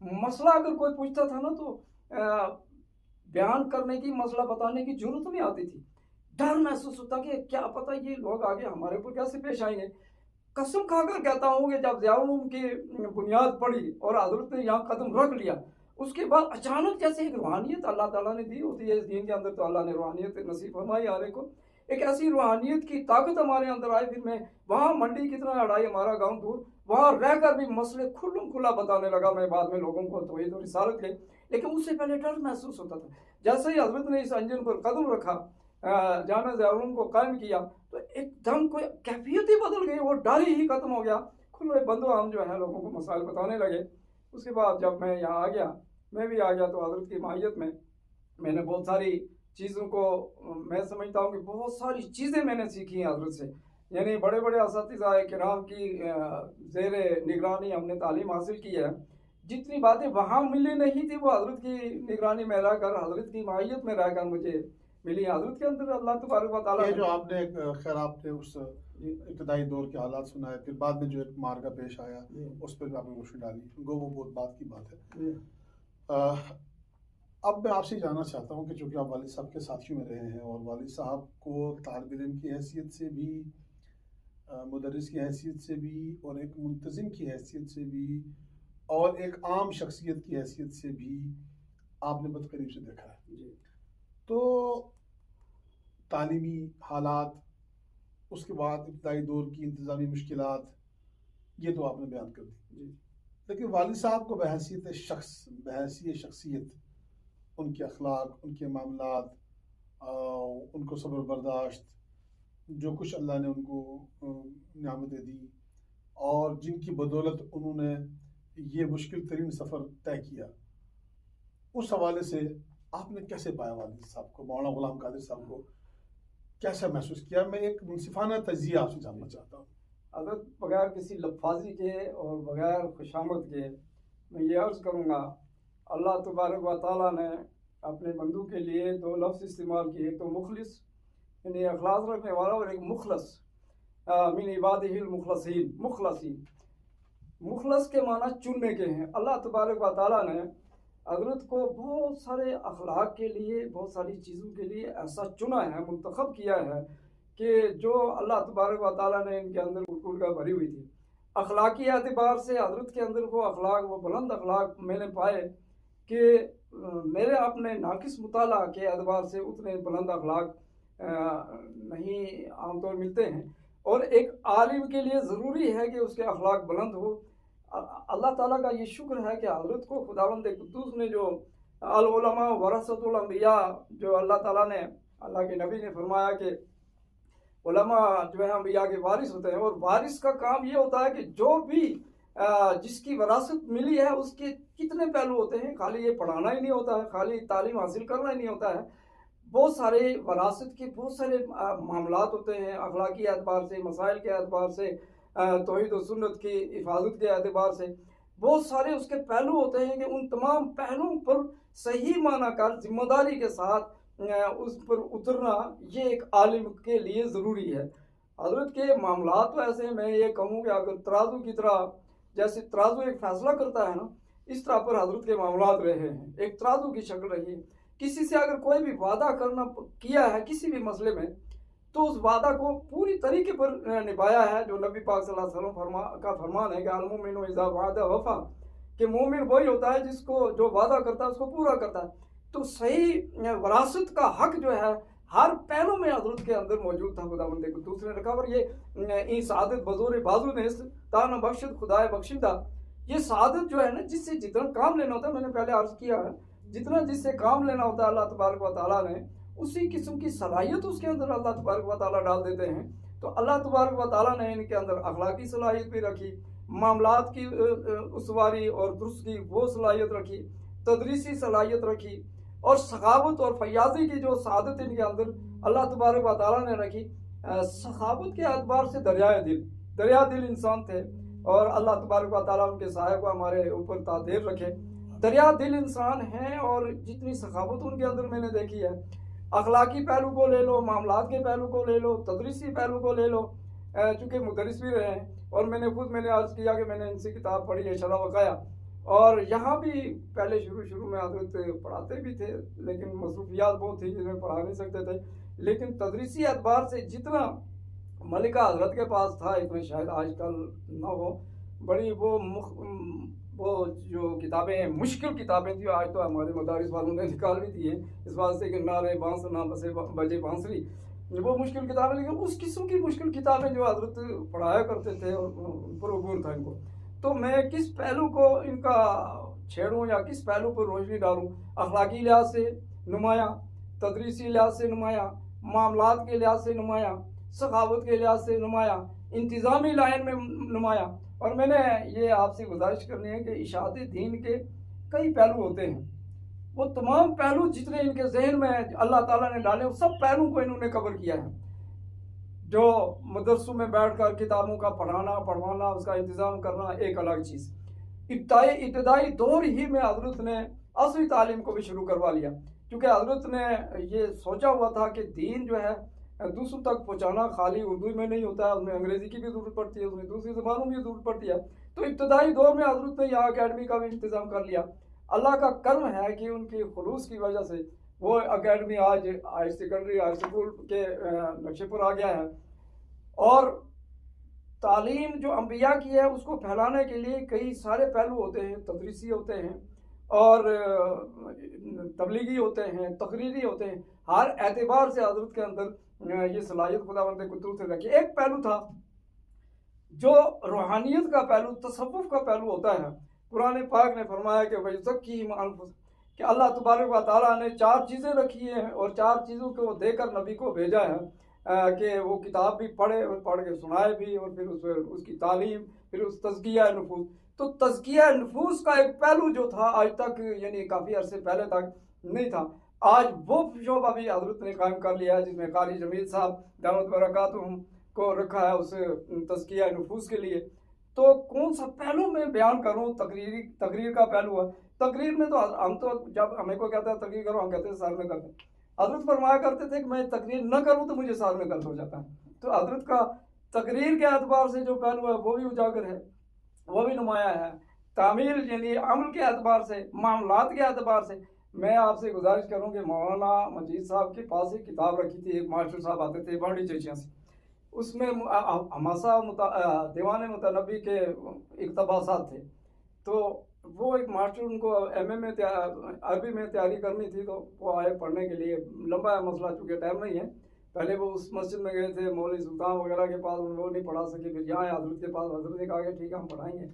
Speaker 2: मसला अगर कोई पूछता था ना तो बयान करने की, मसला बताने की जरूरत नहीं आती थी। डर महसूस होता कि क्या पता ये लोग आगे हमारे ऊपर कैसे पेश आएंगे। कसम खाकर कहता हूँ कि जब ज़ियाउल की बुनियाद पड़ी और हजरत ने यहाँ कदम रख लिया, उसके बाद अचानक जैसे एक रूहानियत अल्लाह ताला ने दी होती है इस दीन के अंदर, तो अल्लाह ने रूहानियत नसीब फरमाई आने को, एक ऐसी रूहानियत की ताकत हमारे अंदर आई। फिर मैं वहाँ मंडी कितना अढ़ाई हमारा गांव दूर, वहाँ रहकर भी मसले खुल्लम खुला बताने लगा मैं बाद में लोगों को तौहीद और रिसालत के। लेकिन उससे पहले डर महसूस होता था। जैसे ही हजरत ने इस अंजन पर कदम रखा, जामे ज़ियाउल को कायम किया, तो एकदम कोई कैफियत ही बदल गई, वो डर ही खत्म हो गया। खुले बंदो हम जो है लोगों को मसाइल बताने लगे। उसके बाद जब मैं यहाँ आ गया, मैं भी आ गया, तो हजरत की माहियत में मैंने बहुत सारी चीज़ों को, मैं समझता हूँ कि बहुत सारी चीज़ें मैंने सीखी हैं हजरत से। यानी बड़े बड़े असातिज़ा किराम की ज़ेर निगरानी हमने तालीम हासिल की है। जितनी बातें वहाँ मिली नहीं थी वो हजरत की निगरानी में रहकर, हजरत की माहियत में रहकर मुझे मिली। हजरत के अंदर अल्लाह तबारक व तआला
Speaker 1: ये जो आपने खैर आपने उस इब्तदाई दौर के हालात सुनाए, फिर बाद में जो एक मार्का पेश आया उस पर भी आपने रोशनी डाली, गो वो बहुत बात की बात है। अब मैं आपसे जानना चाहता हूँ कि चूँकि आप वालिद साहब के साथियों में रहे हैं और वालिद साहब को तालिब इल्म की हैसियत से भी, मुदर्रिस की हैसियत से भी, और एक मुंतज़िम की हैसियत से भी, और एक आम शख्सियत की हैसियत से भी आपने बहुत करीब से देखा है। तो तालीमी हालात, उसके बाद इब्तदाई दौर की इंतज़ामी मुश्किलात, ये तो आपने बयान कर दी। लेकिन वालिद साहब को बहैसियत शख्स, बहैसियत शख्सियत, उनके अखलाक, उनके मामलात, उनको सब्र बर्दाश्त, जो कुछ अल्लाह ने उनको नियामतें दी और जिनकी बदौलत उन्होंने ये मुश्किल तरीन सफ़र तय किया, उस हवाले से आपने कैसे पाया वालिद साहब को, मौलाना गुलाम कादिर साहब को कैसा महसूस किया? मैं एक मुनसिफाना तज़िया आपसे जानना चाहता हूँ।
Speaker 2: अगर बगैर किसी लफाजी के और बगैर खुशामद के मैं ये अर्ज़ करूँगा, अल्लाह तबारक व तआला ने अपने बंदों के लिए दो लफ्ज़ इस्तेमाल किए, तो मुखलिस यानी अखलास रखने वाला, और एक मुखलस मिन इबादिहिल मुखलसीन। मुखलस के माना चुनने के हैं। अल्लाह तबारक व तआला ने हज़रत को बहुत सारे अखलाक के लिए, बहुत सारी चीज़ों के लिए ऐसा चुना है, मुंतखब किया है कि जो अल्लाह तबारक व तआला ने इनके अंदर का भरी हुई थी। अखलाकी एतबार से हज़रत के अंदर वो अखलाक, वो बुलंद अखलाक मैंने पाए कि मेरे अपने नाकिस मुताला के एतबार से उतने बुलंद अखलाक नहीं आमतौर मिलते हैं। और एक आलिम के लिए ज़रूरी है कि उसके अखलाक बुलंद हो। अल्लाह ताला का ये शुक्र है कि हज़रत को खुदावंद कुद्दूस ने जो अल उलमा वरसतुल अंबिया, जो अल्लाह ताला ने, अल्लाह के नबी ने फरमाया कि उलमा जो है अंबिया के वारिस होते हैं, और वारिस का काम ये होता है कि जो भी जिसकी वरासत मिली है उसके कितने पहलू होते हैं। खाली ये पढ़ाना ही नहीं होता है, खाली तालीम हासिल करना ही नहीं होता है, बहुत सारे वरासत के बहुत सारे मामलात होते हैं, अखलाकी एतबार से, मसाइल के एतबार से, तौहीद और सुन्नत की हिफाजत के एतबार से बहुत सारे उसके पहलू होते हैं कि उन तमाम पहलुओं पर सही माना कर जिम्मेदारी के साथ उस पर उतरना ये एक आलिम के लिए ज़रूरी है। हज़रत के मामलात तो ऐसे हैं, मैं ये कहूँ कि अगर तराजू की तरह, जैसे तराजू एक फ़ैसला करता है ना, इस तरह पर हज़रत के मामलात रहे हैं, एक तराजू की शक्ल रही है। किसी से अगर कोई भी वादा करना किया है किसी भी मसले में, तो उस वादा को पूरी तरीके पर निभाया है, जो नबी पाक सल्लल्लाहु अलैहि वसल्लम का फरमान है कि अल मुमिनु इज़ा वअदा वफ़ा, कि मोमिन वही होता है जिसको जो वादा करता है उसको पूरा करता है। तो सही वरासत का हक जो है हर पहलू में हज़रत के अंदर मौजूद था। खुदावंद को दूसरे रखा, और ये सादत बजोर बाजू ने ताना बख्शिद खुदाए बख्शिदा, ये सादत जो है ना, जिससे जितना काम लेना होता है, मैंने पहले अर्ज किया है, जितना जिससे काम लेना होता है अल्लाह तबारक व तआला ने उसी किस्म की सलाहियत उसके अंदर अल्लाह तबारक व तआला डाल देते हैं। तो अल्लाह तबारक व तआला ने इनके अंदर अखलाकी सलाहियत भी रखी, मामलात की उसवारी और दुरुस्त की वो सलाहियत रखी, तदरीसी सलाहियत रखी, और सखावत और फयाजी की जो सादत इनके अंदर अल्लाह तबारक व तआला ने रखी। सखावत के एतबार से दरिया दिल इंसान थे, और अल्लाह तबारक व तआला उनके साहिब को हमारे ऊपर तादेर रखे। दरिया दिल इंसान हैं, और जितनी सखावत उनके अंदर मैंने देखी है, अखलाकी पहलू को ले लो, मामलात के पहलू को ले लो, तदरीसी पहलू को ले लो, चूँकि मुदरिस भी रहे हैं, और मैंने अर्ज़ किया कि मैंने इनसे किताब पढ़ी है शरह वक़ाया, और यहाँ भी पहले शुरू में हजरत पढ़ाते भी थे, लेकिन मसरूफियात बहुत थी जिसमें पढ़ा नहीं सकते थे। लेकिन तदरीसी एतबार से जितना मलिका हजरत के पास था इतना शायद आजकल ना हो। बड़ी वो जो किताबें हैं, मुश्किल किताबें थी, आज तो हमारे मदारिस वालों ने निकाल भी दी है इस बात से कि ना रहे बांस ना बजे बांसुरी, वो मुश्किल किताबें। लेकिन उस किस्म की मुश्किल किताबें जो हजरत पढ़ाया करते थे और पुरअबूर था इनको, तो मैं किस पहलू को इनका छेड़ूँ या किस पहलू पर रोशनी डालूँ? अखलाकी लिहाज से नुमाया, तदरीसी लिहाज से नुमाया, मामलात के लिहाज से नुमाया, सखावत के लिहाज से नुमाया, इंतज़ामी लाइन में नुमाया। और मैंने ये आपसे गुजारिश करनी है कि इशाअत दीन के कई पहलू होते हैं, वो तमाम पहलू जितने इनके जहन में अल्लाह ताला ने डाले उस सब पहलू को इन्होंने कवर किया है। जो मदरसों में बैठकर किताबों का पढ़वाना उसका इंतज़ाम करना एक अलग चीज़। इब्तदाई दौर ही में हजरत ने असली तालीम को भी शुरू करवा लिया, क्योंकि हजरत ने ये सोचा हुआ था कि दीन जो है दूसरों तक पहुँचाना खाली उर्दू में नहीं होता है, उसमें अंग्रेज़ी की भी ज़रूरत पड़ती है, उसमें दूसरी ज़बानों की ज़रूरत पड़ती है। तो इब्तदाई दौर में हजरत ने यहाँ अकेडमी का भी इंतज़ाम कर लिया। अल्लाह का कर्म है कि उनकी खुलूस की वजह से वो अकेडमी आज हाई सेकेंडरी हाई स्कूल के नक्शे पर आ गया है। और तालीम जो अंबिया की है उसको फैलाने के लिए कई सारे पहलू होते हैं, तदरीसी होते हैं और तबलीगी होते हैं, तकरीरी होते हैं। हर एतबार से हजरत के अंदर ये सलाहियत खुदावंद कुदरत से रखी। एक पहलू था जो रूहानियत का पहलू, तसव्वुफ का पहलू होता है। कुरान पाक ने फरमाया कि कि अल्लाह तबारक व तआला ने 4 चीज़ें रखी हैं और 4 चीज़ों को देकर नबी को भेजा है कि वो किताब भी पढ़े और पढ़ के सुनाए भी, और फिर उसकी तालीम, फिर उस तज़किया नफूस। तो तज़किया नफूस का एक पहलू जो था आज तक, यानी काफ़ी अरसे पहले तक नहीं था, आज वो शोबा भी हजरत ने कायम कर लिया है, जिसमें कारी जमील साहब दामत बरकातुहुम को रखा है उस तज़किया नफूस के लिए। तो कौन सा पहलू मैं बयान करूँ? तकरीर का पहलू है। तकरीर में तो हम तो जब हमें को कहता है तकरीर करो, हम कहते हैं सर में करते हैं। हजरत फरमाया करते थे कि मैं तकरीर न करूँ तो मुझे सर में दर्द हो जाता है। तो हजरत का तकरीर के एतबार से जो पहलू है वो भी उजागर है, वो भी नुमाया है। तामील यानी अमल के एतबार से, मामलात के एतबार से मैं आपसे गुजारिश करूँ कि मौलाना मजीद साहब के पास एक किताब रखी थी, एक मास्टर साहब आते थे बाड़ी चेचिया से, उसमें हमासा दीवान मुतनबी के इक़्तिबासात थे। तो वो एक मास्टर उनको एमए में अरबी में तैयारी करनी थी, तो वो आए पढ़ने के लिए। लंबा है मसला, चूँकि टाइम नहीं है। पहले वो उस मस्जिद में गए थे मौलवी सुल्तान वगैरह के पास, वो नहीं पढ़ा सके, फिर यहाँ हजरत के पास, हजरत ने कहा कि ठीक है हम पढ़ाएंगे।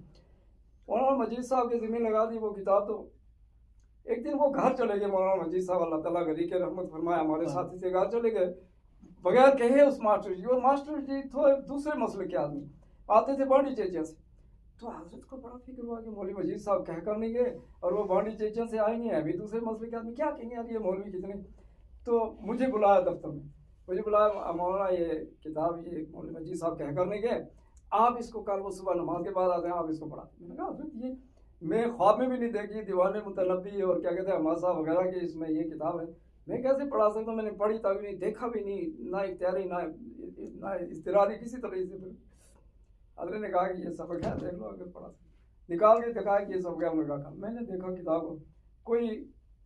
Speaker 2: उन्होंने मजीद साहब की ज़मीन लगा दी वो किताब। तो एक दिन वो घर चले गए, मौलाना मजीद साहब अल्लाह ताला गरी के रहमत फरमाया, हमारे साथी से घर चले गए बगैर कहे उस मास्टर जी। और मास्टर जी थोड़े दूसरे मसले के आदमी, आते थे बाड़ी चेचिया से। तो हजरत को बड़ा फिक्र हुआ कि मौलवी मजीद साहब कह कर नहीं गए और वो बाड़ी चेचिया से आएंगे, अभी दूसरे मसले के आदमी क्या कहेंगे यार ये मौलवी कितने। तो मुझे बुलाया दफ्तर में, मुझे बुलाया, मौलाना ये किताब ये मौलवी मजीद साहब कह कर नहीं गए, आप इसको कल वो सुबह नमाज के बाद आते हैं, आप इसको पढ़ाते। मैंने कहा हजरत ये मैं ख्वाब में भी नहीं देखी, दीवान मुतनबी और क्या कहते हैं हमासा वगैरह की इसमें ये किताब है, मैं कैसे पढ़ा सकता हूँ? मैंने पढ़ी तभी नहीं, देखा भी नहीं, ना इख्तियारी ना इस्तिरारी किसी तरह से। फिर हजरत ने कहा कि ये सबक है, देख लो अगर पढ़ा सकते। निकाल के दिखाया कि ये सबक है। हमने कहा मैंने देखा किताब को, कोई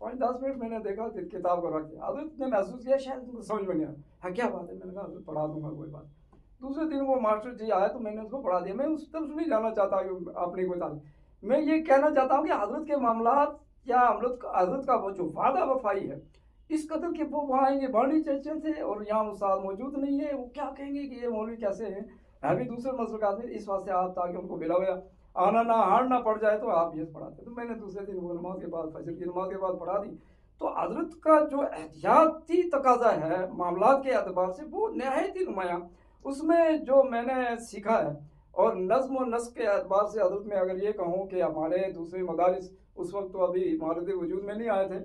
Speaker 2: 5-10 मिनट मैंने देखा किताब को रख दिया। हजरत ने महसूस किया शायद उनको समझ में नहीं आया, हाँ क्या बात है। मैंने कहा हजरत पढ़ा दूंगा कोई बात। दूसरे दिन वो मास्टर जी आया तो मैंने उसको पढ़ा दिया। मैं उस तरफ नहीं जाना चाहता अपनी कोई तालीम, मैं ये कहना चाहता हूँ कि हजरत के मामलात या हजरत का वो जो वादा वफाई है, इस कदर के वो वहाँ आएंगे बाड़ी चर्चे थे और यहाँ वो साथ मौजूद नहीं है, वो क्या कहेंगे कि ये मौलवी कैसे हैं, है भी दूसरे मसले का आदमी। इस वास्ते आप ताकि उनको बिला हुआ आना ना हार ना पड़ जाए तो आप ये पढ़ाते। तो मैंने दूसरे दिन वो नमाज के बाद, फजर की नमाज के बाद पढ़ा दी। तो हजरत का जो एहतियाती तकाजा है मामलात के एतबार से वो नहायत ही नुमाया। उसमें जो मैंने सीखा है और नज़्म व नस्क के एतबार से हजरत में अगर ये कहूँ कि हमारे दूसरे मदारिस उस वक्त तो अभी इमारत वजूद में नहीं आए थे,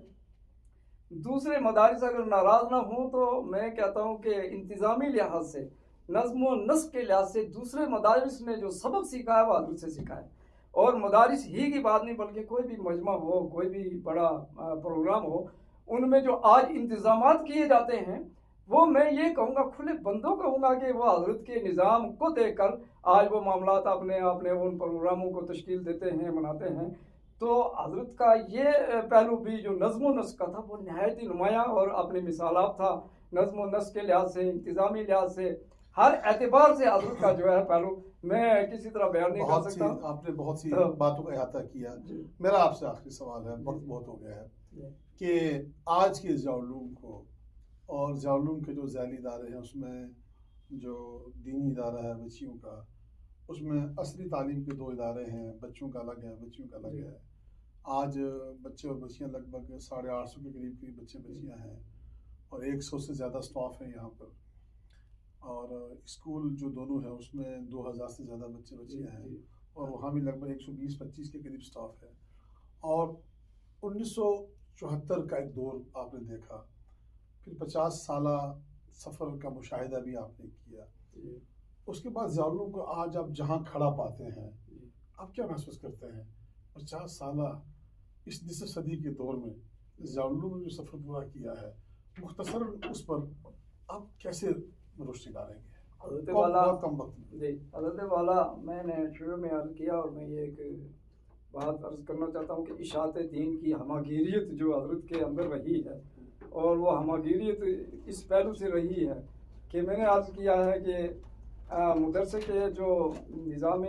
Speaker 2: दूसरे मदारिस अगर नाराज़ ना हों तो मैं कहता हूँ कि इंतज़ामी लिहाज से, नज़्म व नस्क के लिहाज से दूसरे मदारिस ने जो सबक सीखा है वो हजरत से सीखा है। और मदारिस ही की बात नहीं बल्कि कोई भी मजमा हो, कोई भी बड़ा प्रोग्राम हो, उनमें जो आज इंतज़ामात किए जाते हैं वो मैं ये कहूँगा खुले बंदों कहूँगा कि वो हजरत के निज़ाम को देखकर आज वो मामलात अपने उन प्रोग्रामों को तश्कील देते हैं, मनाते हैं। तो हजरत का ये पहलू भी जो नज़्म व नस्क का था वो नहायत ही नुमाया और अपनी मिसालात था। नज़्म व नस्क के लिहाज से, इंतज़ामी लिहाज से, हर एतबार से हजरत का जो है पहलू मैं किसी तरह बयान नहीं कर सकता।
Speaker 1: आपने बहुत सी
Speaker 2: तो
Speaker 1: बातों का अहाता किया। मेरा आपसे आखिरी सवाल है, वक्त बहुत हो गया है, कि आज के ज़िया-उल-उलूम को और ज़िया-उल-उलूम के जो ज़ैली इदारे हैं उसमें जो दीनी इदारा है बच्चियों का, उसमें असली तालीम के 2 इदारे हैं, बच्चों का अलग है, बच्चियों का अलग है। आज बच्चे और बच्चियाँ लगभग 850 के करीब बच्चे बच्चियाँ हैं और 100 से ज़्यादा स्टाफ है यहाँ पर, और स्कूल जो दोनों है उसमें 2000 से ज़्यादा बच्चे बच्चियाँ हैं और वहाँ भी लगभग 120-25 के करीब स्टाफ है। और 1974 का एक दौर आपने देखा, फिर 50 साला सफ़र का मुशाहिदा भी आपने किया, उसके बाद ज़िया-उल-उलूम को आज आप जहाँ खड़ा पाते हैं, आप क्या महसूस करते हैं? 50 साला इस निसफ़ सदी के दौर में ज़िया-उल-उलूम ने जो सफ़र पूरा किया है, मुख्तसरन उस पर आप कैसे रोशनी डालेंगे?
Speaker 2: हज़रत वाला
Speaker 1: बहुत कम वक्त में।
Speaker 2: जी, हज़रत वाला मैंने शुरू में अर्ज़ किया और मैं ये एक बात अर्ज़ करना चाहता हूँ कि इशाअत दीन की हमागिरियत जो हज़रत के अंदर रही है, और वो हमागिरियत इस पहलू से रही है कि मैंने अर्ज़ किया है कि मदरसे के जो निज़ाम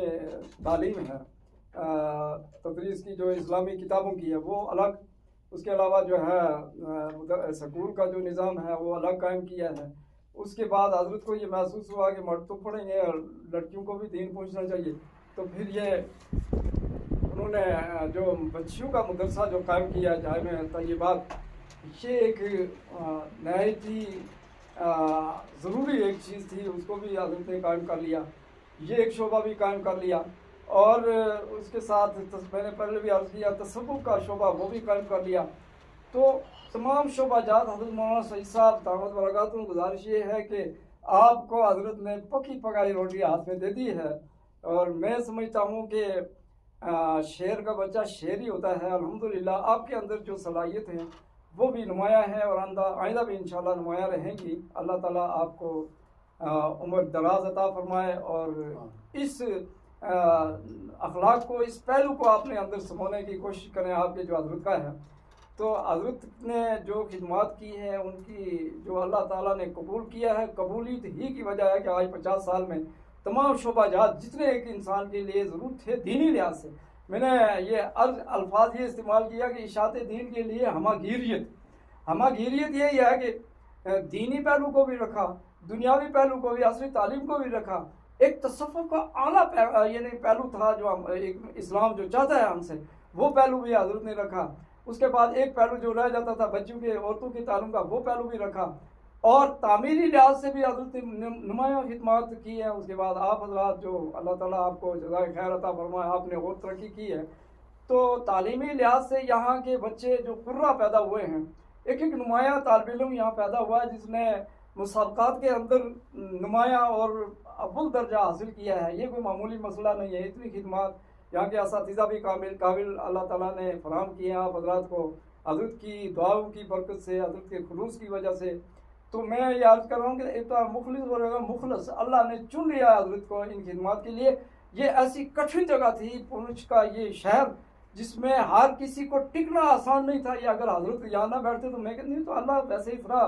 Speaker 2: तालीम है, तदरीस की जो इस्लामी किताबों की है वो अलग, उसके अलावा जो है स्कूल का जो निज़ाम है वो अलग कायम किया है। उसके बाद हजरत को ये महसूस हुआ कि मर्द तो पढ़ेंगे और लड़कियों को भी दीन पहुँचना चाहिए, तो फिर ये उन्होंने जो बच्चियों का मदरसा जो कायम किया जाए में तय्यबात, ये एक नहायत ही ज़रूरी एक चीज़ थी, उसको भी हजरत ने कायम कर लिया, ये एक शोबा भी कायम कर लिया। और उसके साथ मैंने पहले भी अर्ज़ किया तसव्वुफ़ का शोबा वो भी कायम कर लिया। तो तमाम शोबाजात हज़रत मौलाना सईद साहब दामद बरकातुहू गुजारिश ये है कि आपको हज़रत ने पकी पकाई रोटी हाथ में दे दी है, और मैं समझता हूँ कि शेर का बच्चा शेर ही होता है। अल्हम्दुलिल्लाह आपके अंदर जो सलाहियत है वो भी नुमाया है और आइंदा भी इंशाल्लाह नुमाया रहेंगी। अल्लाह ताला आपको उम्र दराज अता फरमाए और इस अखलाक को, इस पहलू को आपने अंदर समोने की कोशिश करें आपके जो हज़रत का है। तो हज़रत ने जो खिदमत की है उनकी जो अल्लाह ताला ने कबूल किया है, कबूलियत ही की वजह है कि आज 50 साल में तमाम शोबाजात जितने एक इंसान के लिए ज़रूर थे दीनी लिहाज से, मैंने ये अल्फाज ये इस्तेमाल किया कि इशाअत दीन के लिए हमागिरियत यही है कि दीनी पहलू को भी रखा, दुनियावी पहलू को भी, असली तालीम को भी रखा। एक तसव्वुफ़ का आला यानी पहलू था जो एक इस्लाम जो चाहता है हमसे, वो पहलू भी हज़रत ने रखा। उसके बाद एक पहलू जो रह जाता था बच्चों के, औरतों के ताल्लुम का, वो पहलू भी रखा, और तामीरी लिहाज से भी हज़रत ने नुमाया खिदमत की है। उसके बाद आप हज़रात जो अल्लाह ताला आपको जज़ाए खैर अता फरमाए, आपने और तरक्की की है। तो तालीमी लिहाज से यहाँ के बच्चे जो कुर्रा पैदा हुए हैं, एक एक नुमाया तालिब इल्म यहाँ पैदा हुआ है जिसने मुसाबक़ात के अंदर नुमाया और अव्वल दर्जा हासिल किया है। ये कोई मामूली मसला नहीं है। इतनी खिदमत यहाँ के असातिज़ा भी काबिल अल्लाह ताला ने फराहम किए हैं आप हज़रात को, हज़रत की दुआओं की बरकत से, हज़रत के खुलूस की वजह से। तो मैं ये अर्ज़ कर रहा हूँ कि एक तो मुखलिस अल्लाह ने चुन लिया हज़रत को इन खिदमत के लिए। ये ऐसी कठिन जगह थी पुंछ का ये शहर, जिसमें हर किसी को टिकना आसान नहीं था। ये अगर हज़रत यहाँ ना बैठते तो मैं कहती हूँ तो अल्लाह वैसे ही फरा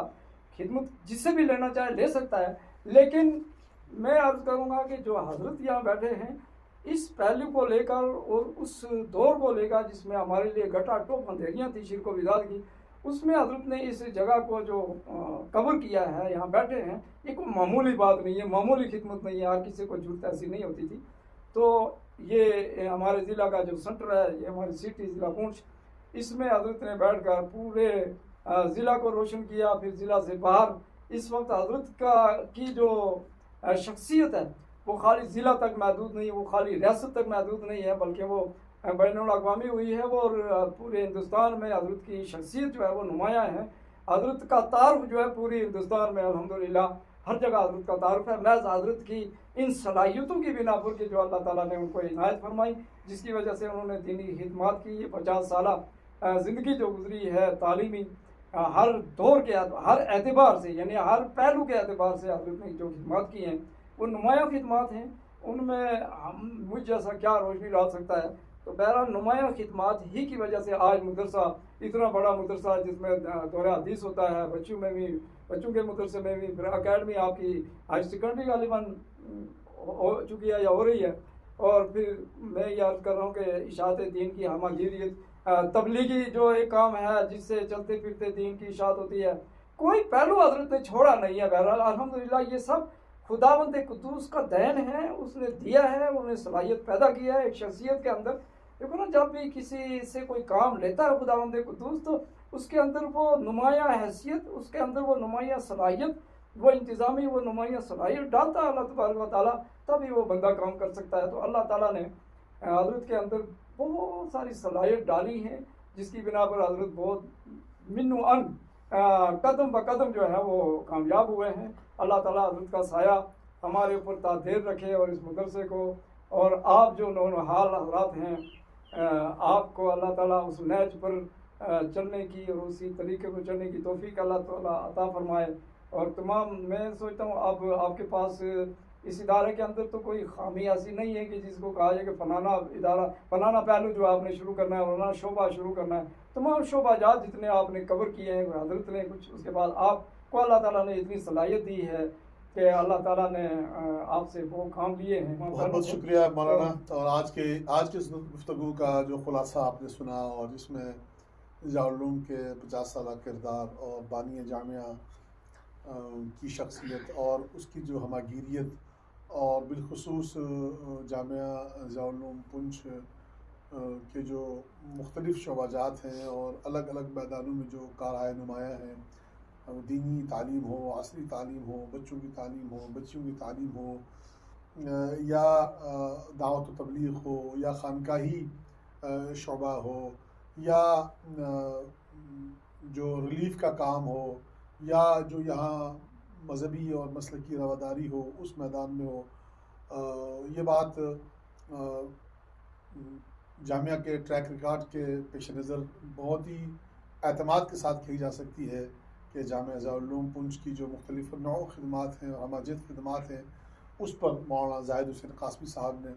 Speaker 2: खिदमत जिससे भी लेना चाहे ले सकता है। लेकिन मैं अर्ज़ करूँगा कि जो हज़रत यहाँ बैठे हैं, इस पहलू को लेकर और उस दौर को लेकर जिसमें हमारे लिए घटा टोप अंधेरियाँ थी शिर्क व बिदात की, उसमें हज़रत ने इस जगह को जो कवर किया है, यहाँ बैठे हैं, ये कोई मामूली बात नहीं है, मामूली खिदमत नहीं है, हर किसी को जरूरत ऐसी नहीं होती थी। तो ये हमारे ज़िला का जो सेंटर है, ये हमारी सिटी ज़िला पुंछ, इसमें हज़रत ने बैठ कर पूरे ज़िला को रोशन किया। फिर ज़िला से बाहर इस वक्त हज़रत की जो शख्सियत है वो खाली ज़िला तक महदूद नहीं, वो खाली रियासत तक महदूद नहीं है, बल्कि वो बैनुल-अक़वामी हुई है। वो और पूरे हिंदुस्तान में हज़रत की शख्सियत जो है वो नुमाया है। हज़रत का तारुफ जो है पूरी हिंदुस्तान में अल्हम्दुलिल्लाह हर जगह हज़रत का तारुफ है। महज़ हज़रत की इन सलाहियतों की बिना पर के जो अल्लाह ताला ने उनको इनायत फरमाई, जिसकी वजह से उन्होंने दीनी खिदमत की। 50 साला ज़िंदगी जो गुजरी है तालीमी, हर दौर के हर एतबार से, यानी हर पहलू के एतबार से हज़रत ने जो खिदमत की हैं वो नुमाया खिदमत हैं। उनमें हम मुझ जैसा क्या रोशनी डाल सकता है। तो बहरहाल नुमाया खिदमात ही की वजह से आज मदरसा इतना बड़ा मदरसा जिसमें दौरा हदीस होता है, बच्चों के मदरसे में भी, फिर अकेडमी आपकी हाई सेकेंडरी गालिबन हो चुकी है या हो रही है। और फिर मैं ये अर्ज कर रहा हूँ कि इशाअत दीन की हमागिरियत, तबलीगी जो एक काम है जिससे चलते फिरते दीन की इशाअत होती है, कोई पहलू हजरत ने छोड़ा नहीं है। बहरहाल अल्हम्दुलिल्लाह ये सब खुदावंद कुद्दूस का देन है, उसने दिया है, उन्हें सलाहियत पैदा की है एक शख्सियत के अंदर। देखो ना, जब भी किसी से कोई काम लेता है खुदावंद कुद्दूस, तो उसके अंदर वो नुमाया हैसियत, उसके अंदर वो नुमाया सलाहियत, वो इंतज़ामी वो नुमाया सलाहियत डालता है अल्लाह तबारक व तआला, तभी वो बंदा काम कर सकता है। तो अल्लाह ताला ने हजरत के अंदर बहुत सारी सलाहियत डाली हैं, जिसकी बिना पर हजरत बहुत मिन्नु अन कदम ब कदम जो है वो कामयाब हुए हैं। अल्लाह ताला हजरत का साया हमारे ऊपर तादेर रखे और इस मदरसे को, और आप जो नौनहाल हजरात हैं, आपको अल्लाह ताला उस नहज पर चलने की और उसी तरीके पर चलने की तौफीक अल्लाह ताला अता फरमाए। और तमाम, मैं सोचता हूँ अब आपके पास इस इदारे के अंदर तो कोई खामी ऐसी नहीं है कि जिसको कहा जाए कि फलाना इदारा, फलाना पहलू जो आपने शुरू करना है, फलाना शोबा शुरू करना है। तमाम शोबाजात जितने आपने कवर किए हैं हजरत ने कुछ, उसके बाद आपको अल्लाह ताला ने इतनी सलाहियत दी है कि अल्लाह ताला ने आपसे वो काम लिए हैं।
Speaker 1: बहुत बहुत शुक्रिया मौलाना। और आज के इस गुफ्तगू का जो खुलासा आपने सुना, और जिसमें जाउलूम के 50 साल किरदार और बानी जामिया की शख्सियत और उसकी जो हमागिरियत, और बिलखुसूस जामिया जाउलूम पुंछ के जो मुख्तलिफ़ शोबाजात हैं और अलग अलग मैदानों में जो कारहाय नुमाया हैं, दीनी तालीम हो, असरी तालीम हो, बच्चों की तालीम हो, बच्चियों की तालीम हो, या दावत व तबलीग हो, या खानकाही शोबा हो, या जो रिलीफ का काम हो, या जो यहाँ मजहबी और मसलकी रवादारी हो उस मैदान में हो, ये बात जामिया के ट्रैक रिकॉर्ड के पेश नज़र बहुत ही एतमाद के साथ कही जा सकती है कि जामिया जाउलूम पुंछ की जो मुख्तलिफ़ नौ खिदमात हैं और हमाजियत खिदमात हैं, उस पर मौलाना ज़ाहिद हुसैन कासमी साहब ने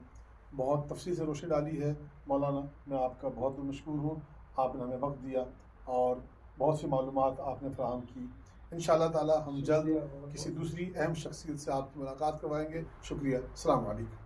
Speaker 1: बहुत तफसील से रोशनी डाली है। मौलाना, मैं आपका बहुत मशकूर हूँ, आपने हमें वक्त दिया और बहुत सी मालूमात आपने फराहम की। इंशाअल्लाह ताला हम जल्द किसी दूसरी अहम शख्सियत से आपकी मुलाकात करवाएंगे। शुक्रिया। अस्सलाम वालेकुम।